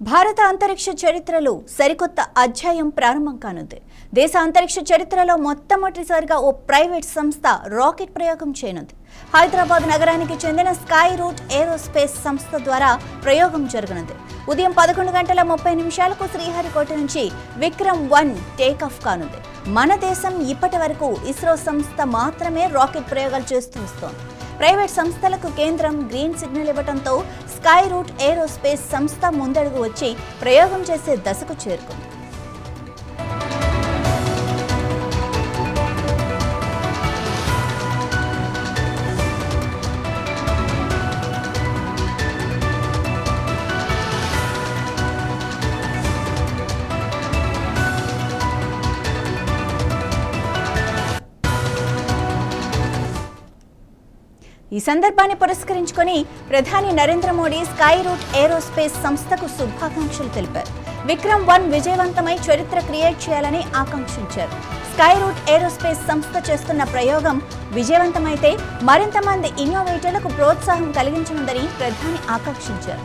భారత అంతరిక్ష చరిత్రలో సరికొత్త అధ్యాయం ప్రారంభం కానుంది. దేశ అంతరిక్ష చరిత్రలో మొట్టమొదటిసారిగా ఓ ప్రైవేట్ సంస్థ రాకెట్ ప్రయోగం చేయనుంది. హైదరాబాద్ నగరానికి చెందిన స్కై రూట్ ఏరోస్పేస్ సంస్థ ద్వారా ప్రయోగం జరగనుంది. ఉదయం 11:30 శ్రీహరికోట నుంచి విక్రమ్-1 టేకాఫ్ కానుంది. మన దేశం ఇప్పటి వరకు ఇస్రో సంస్థ మాత్రమే రాకెట్ ప్రయోగాలు చేస్తూ వస్తోంది. ప్రైవేట్ సంస్థలకు కేంద్రం గ్రీన్ సిగ్నల్ ఇవ్వడంతో స్కై రూట్ ఏరోస్పేస్ సంస్థ ముందడుగు వచ్చి ప్రయోగం చేసే దశకు చేరుకుంది. ఈ సందర్భాన్ని పురస్కరించుకొని ప్రధాని Narendra Modi Skyroot Aerospace సంస్థకు శుభాకాంక్షలు తెలిపారు. విక్రమ్-1 విజయవంతమై చరిత్ర క్రియేట్ చేయాలని ఆకాంక్షించారు. స్కై రూట్ ఏరోస్పేస్ సంస్థ చేస్తున్న ప్రయోగం విజయవంతమైతే మరింత మంది ఇన్నోవేటర్లకు ప్రోత్సాహం కలిగించనుందని ప్రధాని ఆకాంక్షించారు.